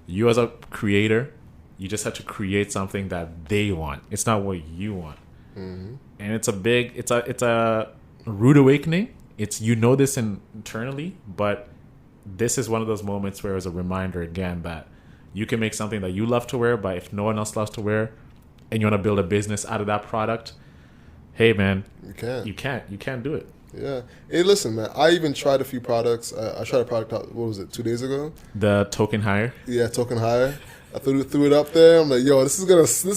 You as a creator, you just have to create something that they want. It's not what you want. Mm-hmm. And it's a rude awakening. It's, you know this internally, but this is one of those moments where it's a reminder again that you can make something that you love to wear, but if no one else loves to wear and you want to build a business out of that product, hey, man, you can't do it.
Yeah. Hey, listen, man, I even tried a few products. I tried a product out, what was it, 2 days ago?
The Token Hire?
Yeah, Token Hire. I threw it up there. I'm like, yo, this is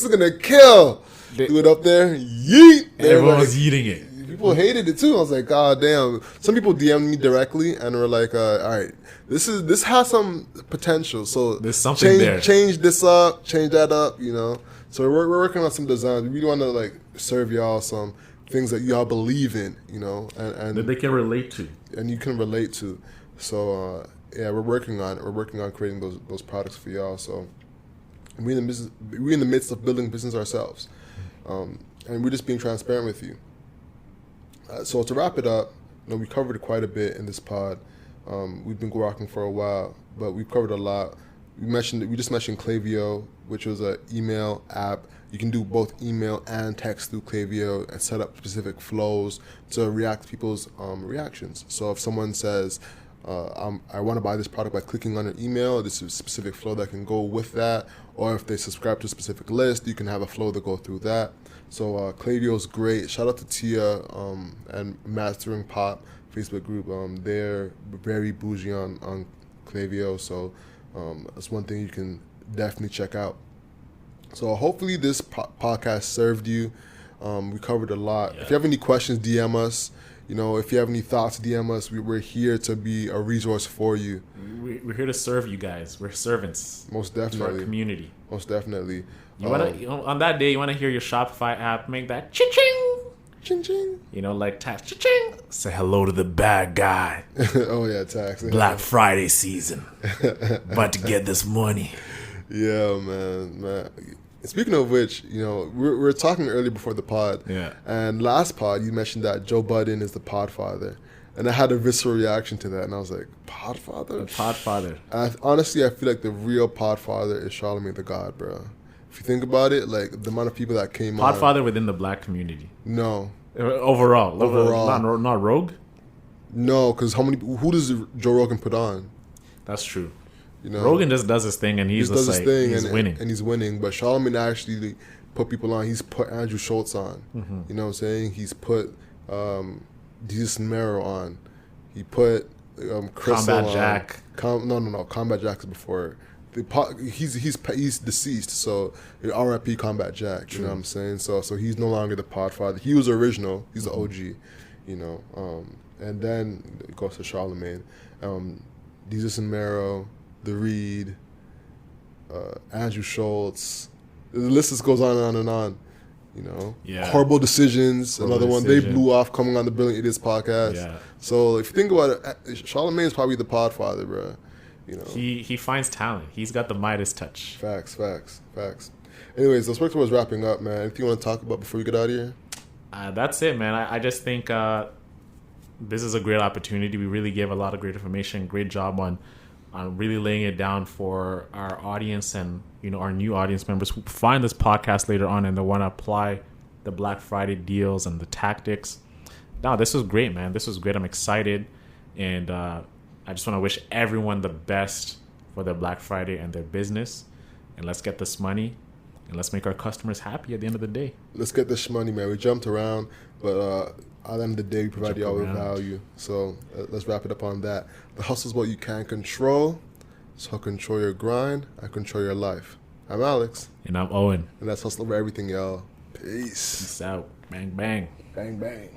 gonna kill. Threw it up there, yeet.
Everyone was eating it.
People hated it too. I was like, God damn. Some people DM'd me directly and were like, all right, this has some potential. So
there's something there.
Change this up, change that up, you know. So we're working on some designs. We really want to like serve y'all some things that y'all believe in, you know, and
that they can relate to.
And you can relate to. So yeah, we're working on creating those products for y'all. So we're in the midst of building business ourselves, and we're just being transparent with you. So to wrap it up, you know, we covered quite a bit in this pod. We've been rocking for a while, but we've covered a lot. We just mentioned Klaviyo, which was an email app. You can do both email and text through Klaviyo and set up specific flows to react to people's reactions. So if someone says, I want to buy this product by clicking on an email, this is a specific flow that can go with that. Or if they subscribe to a specific list, you can have a flow that go through that. So Klaviyo is great. Shout out to Tia and Mastering Pop Facebook group. They're very bougie on Klaviyo, so that's one thing you can definitely check out. So hopefully this podcast served you. We covered a lot. Yeah. If you have any questions, DM us. You know, if you have any thoughts, DM us. We're here to be a resource for you.
We're here to serve you guys. We're servants.
Most definitely.
To our community.
Most definitely.
You on that day, you want to hear your Shopify app make that ching-ching.
Ching-ching.
You know, like tax ching-ching. Say hello to the bad guy.
Oh, yeah, tax.
Black Friday season. About to get this money.
Yeah, man. Speaking of which, you know, we were talking earlier before the pod.
Yeah.
And last pod, you mentioned that Joe Budden is the podfather. And I had a visceral reaction to that. And I was like, podfather?
The podfather.
Honestly, I feel like the real podfather is Charlemagne the God, bro. If you think about it, like the amount of people that came on.
Podfather within the black community.
No.
Overall. Not Rogue?
No, because who does Joe Rogan put on?
That's true.
You know,
Rogan just does his thing and he's winning.
And he's winning. But Charlemagne actually put people on. He's put Andrew Schultz on. Mm-hmm. You know what I'm saying? He's put Jesus and Mero on. He put Crystal
Combat Jack.
No. Combat Jack is before. He's deceased, so R.I.P. Combat Jack. True. You know what I'm saying? So he's no longer the podfather. He was original. He's the OG. You know, and then it goes to Charlemagne, Jesus and Mero, The Reed, Andrew Schultz. The list just goes on and on and on.
Yeah.
Horrible Decisions,
Horrible
another one. They
Decision.
blew off coming on the Brilliant Idiots podcast.
Yeah.
So if you think about it, Charlamagne is probably the podfather, bro.
He finds talent. He's got the Midas touch.
Facts. Anyways, let's work towards wrapping up, man. Anything you want to talk about before we get out of here?
That's it, man. I just think this is a great opportunity. We really gave a lot of great information. Great job on really laying it down for our audience and our new audience members who find this podcast later on and they want to apply the Black Friday deals and the tactics. No, this was great, man. This was great. I'm excited, and I just want to wish everyone the best for their Black Friday and their business. And let's get this money, and let's make our customers happy at the end of the day.
Let's get this money, man. We jumped around, but at the end of the day, we provide y'all with value. So let's wrap it up on that. The hustle is what you can control. So control your grind and control your life. I'm Alex.
And I'm Owen.
And that's Hustle Over Everything, y'all. Peace.
Peace out. Bang, bang.
Bang, bang.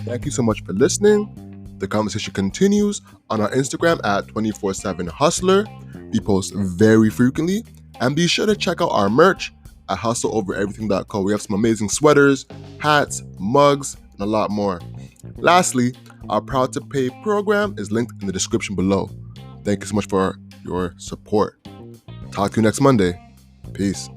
Thank you so much for listening. The conversation continues on our Instagram at 247hustler. We post very frequently. And be sure to check out our merch at hustleovereverything.co. We have some amazing sweaters, hats, mugs, and a lot more. Lastly, our Proud to Pay program is linked in the description below. Thank you so much for your support. Talk to you next Monday. Peace.